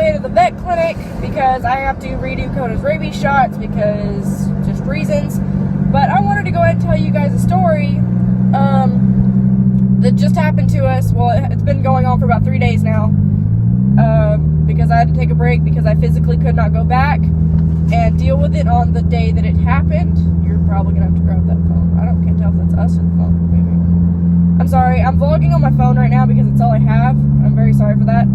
way to the vet clinic because I have to redo Coda's rabies shots because just reasons. But I wanted to go ahead and tell you guys a story that just happened to us. Well, it's been going on for about 3 days now because I had to take a break because I physically could not go back and deal with it on the day that it happened. You're probably going to have to grab that phone. Can't tell if that's us or the phone. Maybe. I'm sorry. I'm vlogging on my phone right now because it's all I have. I'm very sorry for that.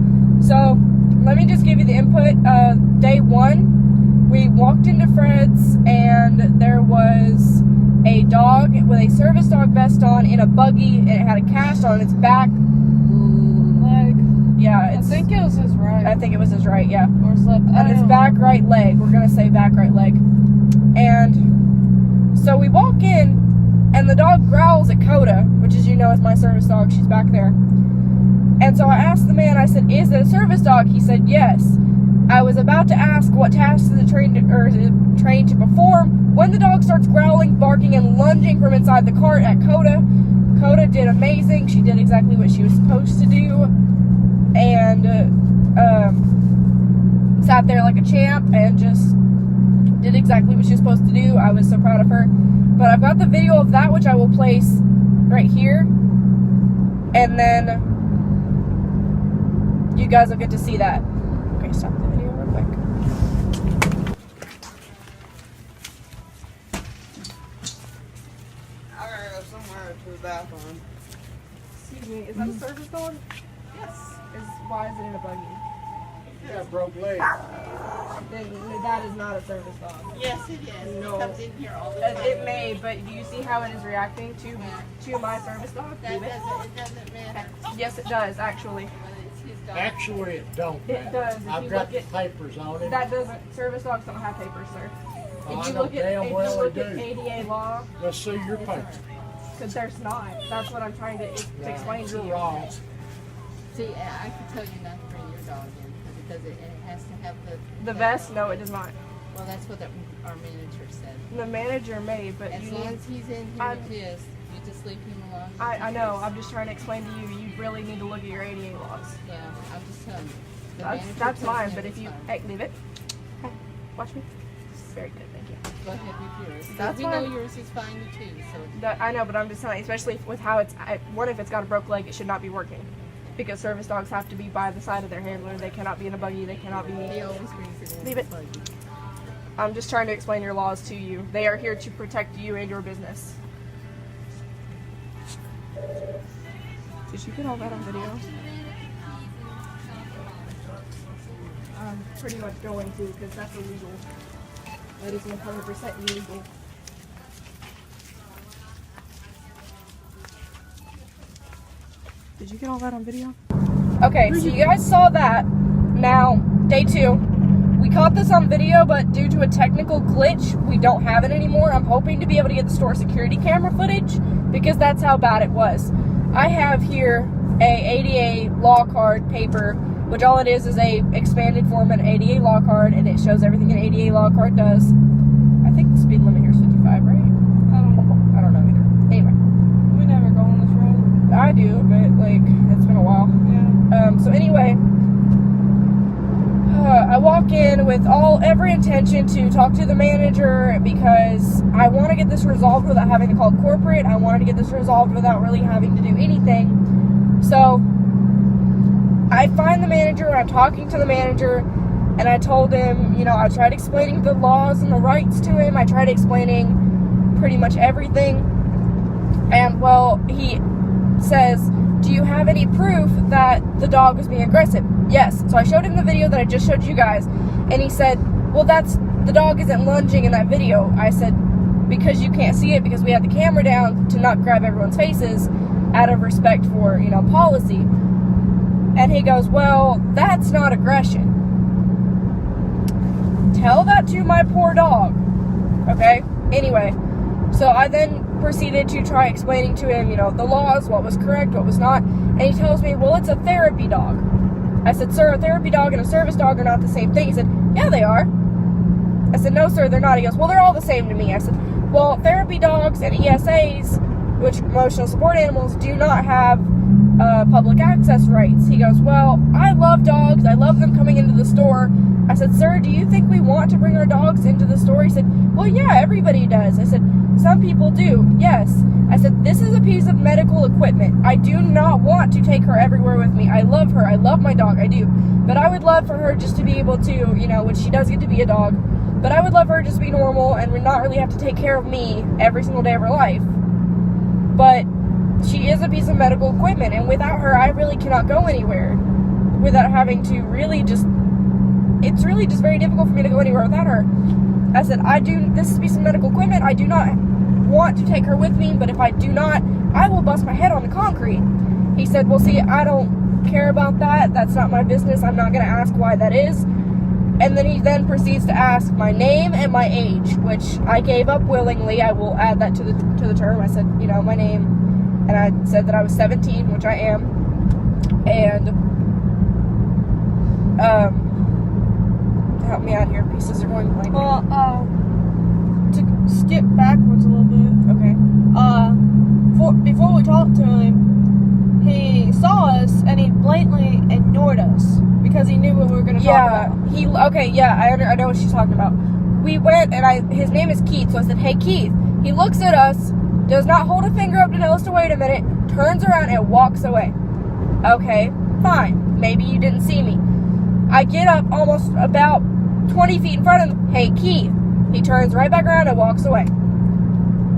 So, let me just give you the input. Day 1, we walked into Fred's and there was a dog with a service dog vest on in a buggy, and it had a cast on its back leg. Yeah, I think it was his right. I think it was his right, yeah. Or his left. On his back right leg. We're going to say back right leg. And so we walk in, and the dog growls at Coda, which, as you know, is my service dog. She's back there. And so I asked the man, I said, is it a service dog? He said, yes. I was about to ask what tasks is it trained to perform when the dog starts growling, barking, and lunging from inside the cart at Coda. Coda did amazing. She did exactly what she was supposed to do. And sat there like a champ and just did exactly what she was supposed to do. I was so proud of her. But I've got the video of that, which I will place right here. And then you guys will get to see that. Okay, stop the video real quick. I gotta go somewhere to the bathroom. Excuse me, is that a service dog? Yes. Why is it in a buggy? Yeah, broke leg. That is not a service dog. Yes, it is. No. It comes in here all the time. It may, but do you see how it is reacting to my service dog? It doesn't matter. Yes, it does, actually. It's his dog. Actually, it don't. It does. If I've you got look the at papers on it. that, doesn't service dogs don't have papers, sir. Oh, If I you know look at damn well they do. ADA law, Let's see your papers. because there's not. That's what I'm trying to explain to You're you. wrong. See, I can tell you not to bring your dog in because it has to have The vest? No, it does not. Well, that's what our manager said. The manager may, but As you long need. as he's in here with this, you just leave him alone. I know. I'm just trying to explain to you. You really need to look at your ADA laws. Yeah, I'm just telling you. The That's manager told mine. him But if it's you fine. hey, leave it. Hey, watch me. Very good. Thank you. Go ahead with yours. That's we fine. know yours is fine too. So I know, but I'm just telling, especially with how it's, one, if it's got a broke leg, it should not be working. Because service dogs have to be by the side of their handler. They cannot be in a buggy. They cannot be. he always brings it in. Leave it. his buggy. I'm just trying to explain your laws to you. They are here to protect you and your business. Did you get all that on video? I'm pretty much going to, because that's illegal. That is 100% illegal. Did you get all that on video? Okay, so you guys saw that. Now, day 2. We caught this on video, but due to a technical glitch, we don't have it anymore. I'm hoping to be able to get the store security camera footage, because that's how bad it was. I have here a ADA law card paper, which all it is a expanded form of an ADA law card, and it shows everything an ADA law card does. I think the speed limit here is 55, right? I don't know either. Anyway. We never go on this road. I do, but like, it's been a while. Yeah. So anyway, I walk in with every intention to talk to the manager because I want to get this resolved without having to call corporate. I wanted to get this resolved without really having to do anything. So I find the manager, and I'm talking to the manager, and I told him, you know, I tried explaining the laws and the rights to him. I tried explaining pretty much everything. And well, he says, do you have any proof that the dog was being aggressive? Yes. So I showed him the video that I just showed you guys, and he said, well, the dog isn't lunging in that video. I said, because you can't see it because we had the camera down to not grab everyone's faces out of respect for, you know, policy. And he goes, well, that's not aggression. Tell that to my poor dog. Okay? Anyway, so I then proceeded to try explaining to him, you know, the laws, what was correct, what was not. And he tells me, well, it's a therapy dog. I said, sir, a therapy dog and a service dog are not the same thing. He said, yeah, they are. I said, no, sir, they're not. He goes, well, they're all the same to me. I said, well, therapy dogs and ESAs, which emotional support animals, do not have public access rights. He goes, well, I love dogs. I love them coming into the store. I said, sir, do you think we want to bring our dogs into the store? He said, well, yeah, everybody does. I said, some people do, yes. I said, this is a piece of medical equipment. I do not want to take her everywhere with me. I love her. I love my dog. I do. But I would love for her just to be able to, you know, which she does get to be a dog, but I would love her just to be normal and would not really have to take care of me every single day of her life. But she is a piece of medical equipment, and without her, I really cannot go anywhere without having to really just, it's really just very difficult for me to go anywhere without her. I said, this is a piece of medical equipment. I do not want to take her with me, but if I do not, I will bust my head on the concrete. He said, well, see, I don't care about that. That's not my business. I'm not going to ask why that is. And then he then proceeds to ask my name and my age, which I gave up willingly. I will add that to the term. I said, you know, my name, and I said that I was 17, which I am. And help me out here. Pieces are going blank. Well, to skip backwards a little bit. Okay. Before we talked to him, he saw us and he blatantly ignored us because he knew what we were going to talk about. I know what she's talking about. We went, and his name is Keith, so I said, hey, Keith. He looks at us, does not hold a finger up to tell us to wait a minute, turns around and walks away. Okay, fine. Maybe you didn't see me. I get up almost about 20 feet in front of him. Hey, Keith. He turns right back around and walks away.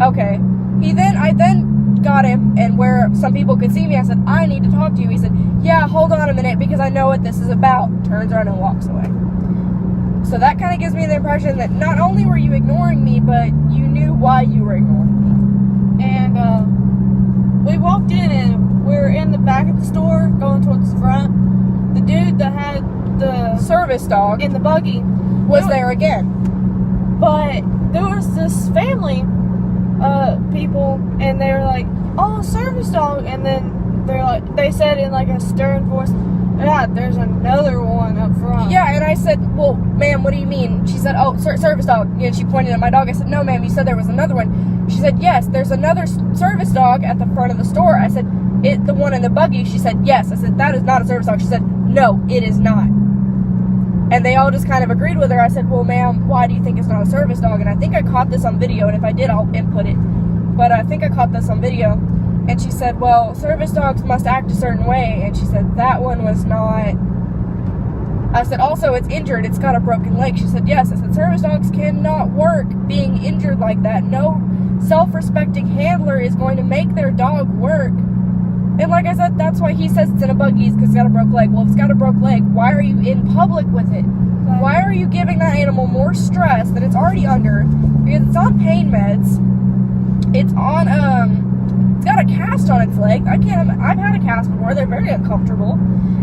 Okay. I then got him, and where some people could see me, I said, I need to talk to you. He said, yeah, hold on a minute, because I know what this is about. Turns around and walks away. So that kind of gives me the impression that not only were you ignoring me, but you knew why you were ignoring me. And we walked in, and we were in the back of the store, going towards the front. The dude that had the service dog in the buggy was there again. But there was this family people, and they were like, oh, service dog, and then they said in like a stern voice, yeah, there's another one up front. Yeah, and I said, well, ma'am, what do you mean? She said, oh, service dog. And she pointed at my dog. I said, no, ma'am, you said there was another one. She said, yes, there's another service dog at the front of the store. I said, the one in the buggy? She said, yes. I said, that is not a service dog. She said, no, it is not. And they all just kind of agreed with her. I said, well, ma'am, why do you think it's not a service dog? And I think I caught this on video, and if I did, I'll input it. But I think I caught this on video. And she said, well, service dogs must act a certain way. And she said, that one was not. I said, also, it's injured. It's got a broken leg. She said, yes. I said, service dogs cannot work being injured like that. No self-respecting handler is going to make their dog work. And like I said, that's why he says it's in a buggy, because it's got a broke leg. Well, if it's got a broke leg, why are you in public with it? Why are you giving that animal more stress than it's already under? Because it's on pain meds. It's on, it's got a cast on its leg. I've had a cast before. They're very uncomfortable.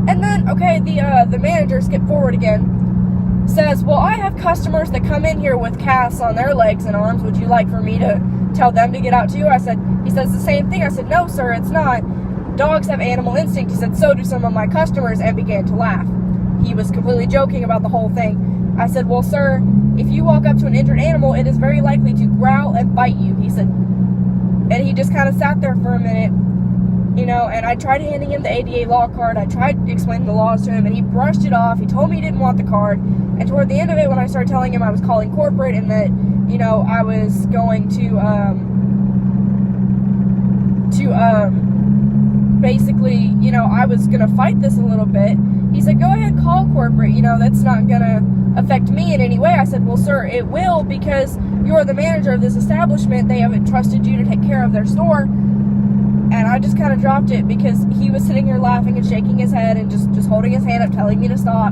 And then, okay, the manager, skip forward again, says, well, I have customers that come in here with casts on their legs and arms. Would you like for me to tell them to get out too? He says the same thing. I said, no, sir, it's not. Dogs have animal instinct. He said, so do some of my customers, and began to laugh. He was completely joking about the whole thing. I said, well, sir, if you walk up to an injured animal, it is very likely to growl and bite you. He said, and he just kind of sat there for a minute, you know, and I tried handing him the ADA law card. I tried explaining the laws to him, and he brushed it off. He told me he didn't want the card. And toward the end of it, when I started telling him I was calling corporate and that, you know, I was going to basically, you know, I was going to fight this a little bit. He said, go ahead, call corporate. You know, that's not going to affect me in any way. I said, well, sir, it will, because you're the manager of this establishment. They have entrusted you to take care of their store. And I just kind of dropped it because he was sitting here laughing and shaking his head and just holding his hand up, telling me to stop.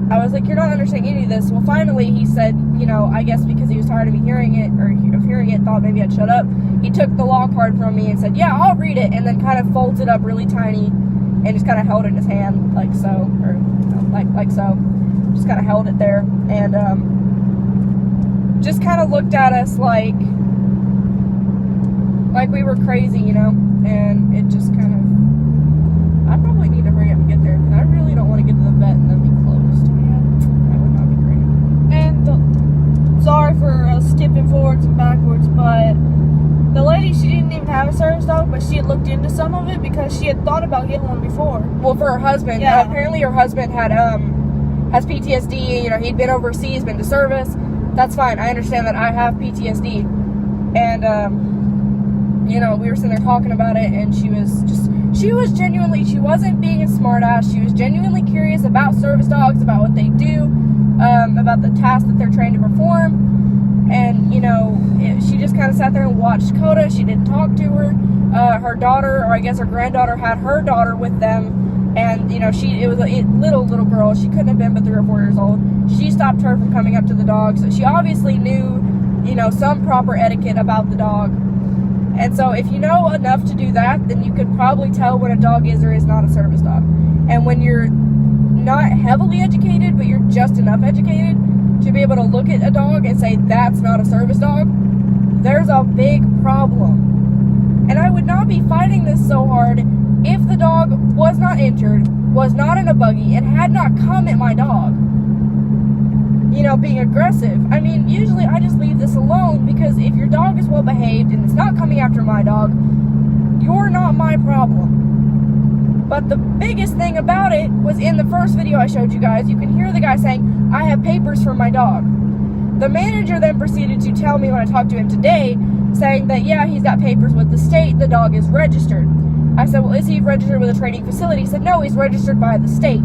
I was like, you're not understanding any of this. Well, finally, he said, you know, I guess because he was tired of me hearing it, thought maybe I'd shut up. He took the law card from me and said, yeah, I'll read it, and then kind of folds it up really tiny and just kind of held it in his hand like so, or like so. Just kind of held it there and just kind of looked at us like we were crazy, you know, and it just kind of, I probably need to hurry up and get there because I really don't want to get to the vet and then be closed. That would not be great. And sorry for skipping forwards and backwards, but the lady, she didn't even have a service dog, but she had looked into to some of it because she had thought about getting one before. Well, for her husband, Yeah. apparently her husband has PTSD. You know, he'd been overseas, been to service. That's fine. I understand that I have PTSD, and you know, we were sitting there talking about it, and she was genuinely, she wasn't being a smartass. She was genuinely curious about service dogs, about what they do, about the tasks that they're trained to perform. And, you know, she just kind of sat there and watched Coda. She didn't talk to her. Her daughter, or I guess her granddaughter, had her daughter with them. And, you know, it was a little girl. She couldn't have been but 3 or 4 years old. She stopped her from coming up to the dog. So she obviously knew, you know, some proper etiquette about the dog. And so if you know enough to do that, then you could probably tell when a dog is or is not a service dog. And when you're not heavily educated, but you're just enough educated to be able to look at a dog and say, that's not a service dog, there's a big problem. And I would not be fighting this so hard if the dog was not injured, was not in a buggy, and had not come at my dog, you know, being aggressive. I mean, usually I just leave this alone, because if your dog is well behaved and it's not coming after my dog, you're not my problem. But the biggest thing about it was in the first video I showed you guys. You can hear the guy saying, I have papers for my dog. The manager then proceeded to tell me when I talked to him today, saying that, yeah, he's got papers with the state, the dog is registered. I said, well, is he registered with a training facility? He said, no, he's registered by the state.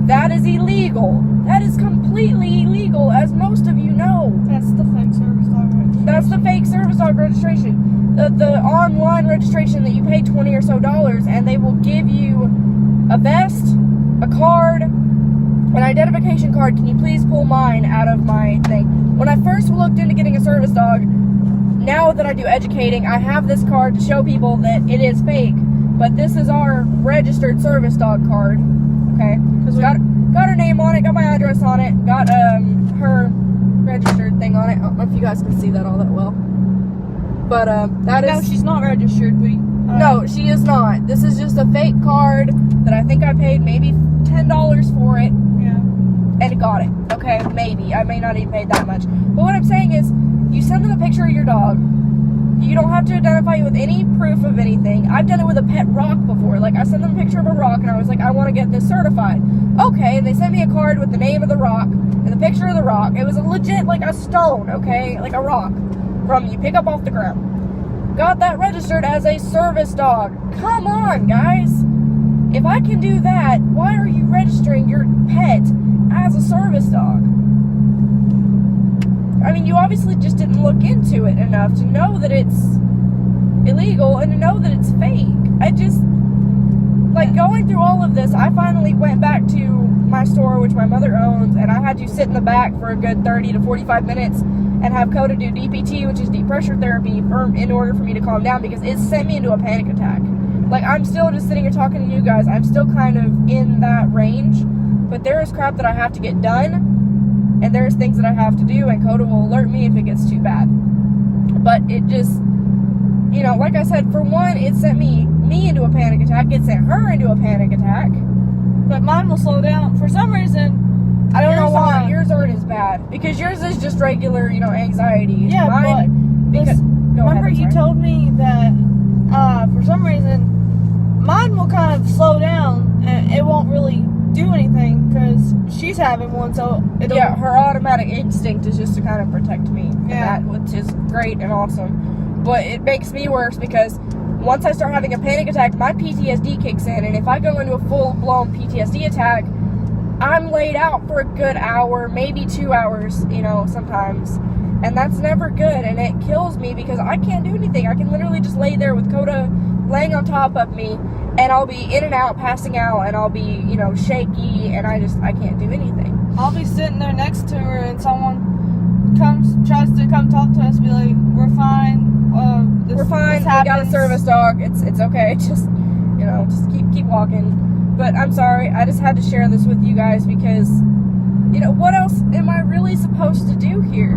That is illegal. That is completely illegal, as most of you know. That's the fake service dog registration. That's the fake service dog registration. The online registration that you pay $20 or so, and they will give you a vest, a card, an identification card. Can you please pull mine out of my thing? When I first looked into getting a service dog, now that I do educating, I have this card to show people that it is fake. But this is our registered service dog card. Okay? Because got her name on it, got my address on it, got her registered thing on it. I don't know if you guys can see that all that well. But that No, is... she's not registered. No, she is not. This is just a fake card that I think I paid maybe $10 for it. Yeah. And got it. Okay, maybe. I may not even paid that much. But what I'm saying is, you send them a picture of your dog. You don't have to identify you with any proof of anything. I've done it with a pet rock before. Like, I sent them a picture of a rock, and I was like, I want to get this certified. Okay, and they sent me a card with the name of the rock and the picture of the rock. It was a legit, like a stone, okay? Like a rock from you pick up off the ground. Got that registered as a service dog. Come on, guys. If I can do that, why are you registering your pet as a service dog? I mean, you obviously just didn't look into it enough to know that it's illegal and to know that it's fake. I just, like, going through all of this, I finally went back to my store, which my mother owns, and I had to sit in the back for a good 30 to 45 minutes and have Coda do DPT, which is deep pressure therapy, in order for me to calm down, because it sent me into a panic attack. Like, I'm still just sitting here talking to you guys. I'm still kind of in that range, but there is crap that I have to get done, and there's things that I have to do, and Coda will alert me if it gets too bad. But it just, you know, like I said, for one, it sent me into a panic attack. It sent her into a panic attack. But mine will slow down. For some reason, I don't know why. fine. Yours aren't as bad. Because yours is just regular, you know, anxiety. Yeah, Mine, but because, go remember ahead, I'm you sorry. told me that for some reason mine will kind of slow down and it won't really do anything because she's having one, so it'll... Yeah, her automatic instinct is just to kind of protect me. Yeah. And that, which is great and awesome. But it makes me worse because once I start having a panic attack, my PTSD kicks in. And if I go into a full-blown PTSD attack, I'm laid out for a good hour, maybe 2 hours, you know, sometimes. And that's never good. And it kills me because I can't do anything. I can literally just lay there with Coda laying on top of me, and I'll be in and out, passing out, and I'll be, you know, shaky, and I can't do anything. I'll be sitting there next to her and someone tries to come talk to us, be like, we're fine. We're fine. We got a service dog. It's okay. Just, you know, just keep walking. But I'm sorry. I just had to share this with you guys because, you know, what else am I really supposed to do here?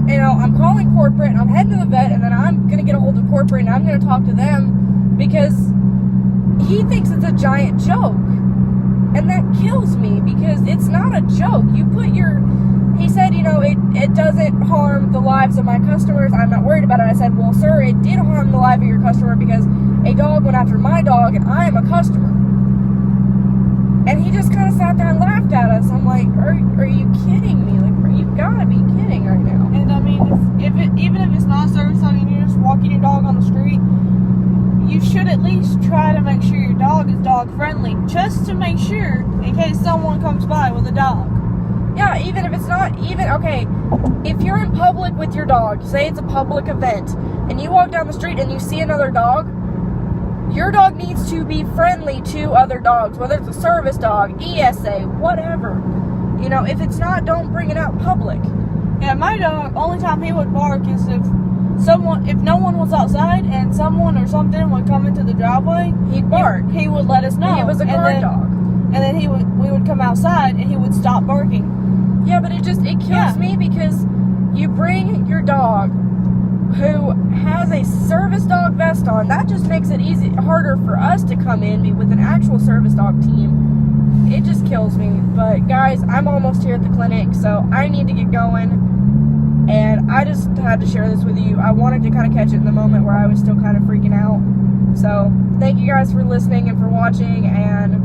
You know, I'm calling corporate, and I'm heading to the vet, and then I'm going to get a hold of corporate, and I'm going to talk to them because he thinks it's a giant joke. And that kills me because it's not a joke. He said, you know, it doesn't harm the lives of my customers. I'm not worried about it. I said, well, sir, it did harm the life of your customer because a dog went after my dog and I am a customer. And he just kind of sat there and laughed at us. I'm like, are you kidding me? Like, you gotta be kidding right now. And I mean, even if it's not a service dog and you're just walking your dog on the street, you should at least try to make sure your dog is dog friendly, just to make sure in case someone comes by with a dog. Yeah, even if it's not even, okay, if you're in public with your dog, say it's a public event, and you walk down the street and you see another dog, your dog needs to be friendly to other dogs, whether it's a service dog, ESA, whatever. You know, if it's not, don't bring it out in public. Yeah, my dog, only time he would bark is if no one was outside and someone or something would come into the driveway, He'd bark. He would let us know. He was a guard dog. And then we would come outside and he would stop barking. Yeah, but it kills me because you bring your dog who has a service dog vest on. That just makes it harder for us to come in with an actual service dog team. It just kills me. But guys, I'm almost here at the clinic, so I need to get going. And I just had to share this with you. I wanted to kind of catch it in the moment where I was still kind of freaking out. So thank you guys for listening and for watching, and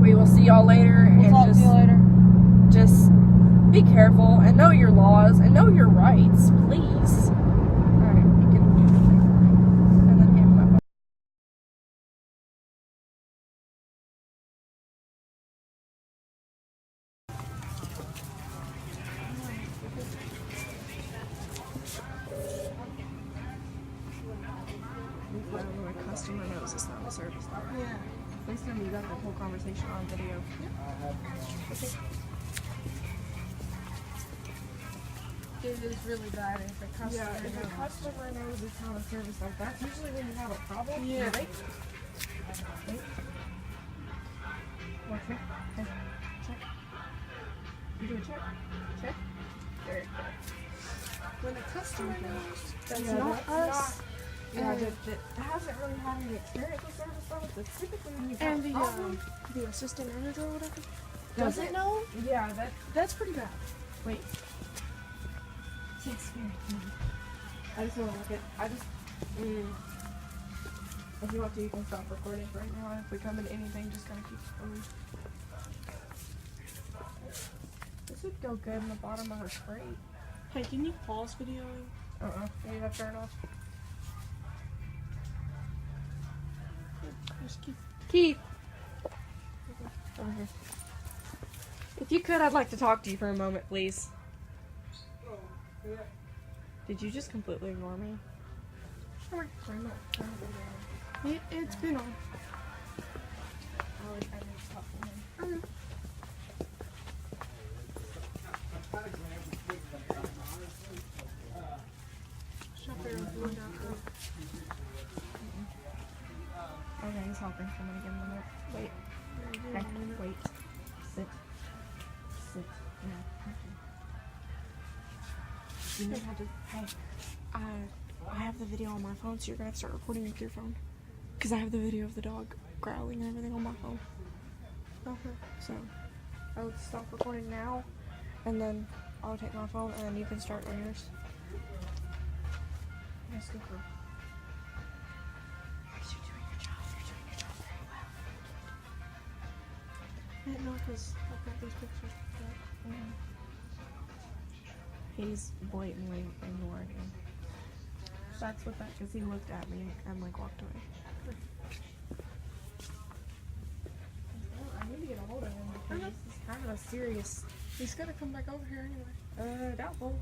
we will see y'all later. We'll talk to you later. Just be careful and know your laws and know your rights, please. Alright, you can do the thing for me. And then hand my phone. My customer knows it's not a service dog. Yeah. This time you got the whole conversation on video. Okay. It is really bad if a customer Yeah, if a customer knows it's not a service dog, that's usually when you have a problem. Yeah. Right? Watch me. Hey, check. You do a check. Check. There you go. When a customer knows that's Yeah, not that's us. Yeah, and that hasn't really had any experience with service dogs, but typically when you and have a problem, the assistant manager or whatever does doesn't it? know, Yeah, that's pretty bad. wait. Yes, I just want to look at. If you want to, you can stop recording right now. If we come into anything, just kind of keep going. This would go good in the bottom of her crate. Hey, can you pause videoing? You have to turn off. Just keep. Keith. Over here. If you could, I'd like to talk to you for a moment, please. Did you just completely ignore me? It's been on. I need to talk to him. Okay, he's helping. I'm gonna give him a minute. Wait. Okay, wait. Sit. Sit. No. You know how to. Hey, I have the video on my phone, so you're gonna have to start recording with your phone. Because I have the video of the dog growling and everything on my phone. Okay. So, I'll stop recording now, and then I'll take my phone, and then you can start on yours. Yes, go for it. You're doing your job. You're doing your job very well. No, because I've got these pictures. He's blatantly ignored him. That's what that, because he looked at me and like walked away. I need to get a hold of him because this is kind of a serious. He's gonna come back over here anyway. Doubtful.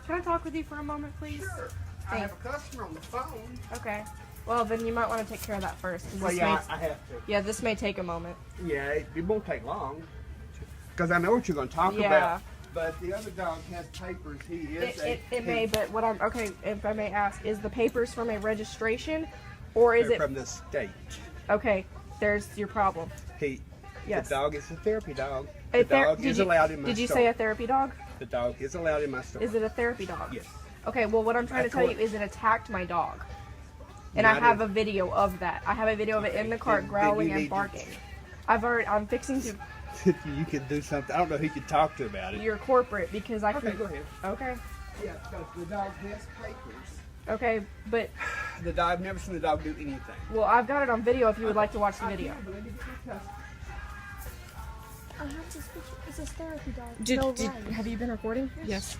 Can I talk with you for a moment, please? Sure. I have a customer on the phone. Okay. Well, then you might want to take care of that first. 'Cause Well, this yeah, may- I have to. yeah, this may take a moment. Yeah, it won't take long. Because I know what you're going to talk Yeah. about. But the other dog has papers. He is It may, but what I'm okay. If I may ask, is the papers from a registration, or is They're it from the state. okay? There's your problem. He Yes. The dog is a therapy dog. A The dog is allowed in my Did you store. say a therapy dog? The dog is allowed in my store. Is it a therapy dog? Yes. Okay, well, what I'm trying to That's tell what- you is it attacked my dog. And Yeah, I I have did. a video of that. I have a video of it in the cart Then you growling need and to- barking. I'm fixing to. You can do something. I don't know who you can talk to about it. You're corporate because I Okay, can. go ahead. Okay. Yeah, because the dog has papers. Okay, but The dog, I've never seen the dog do anything. well, I've got it on video if you would like to watch the video. I have to speak. It's a therapy dog. Have you been recording? Yes.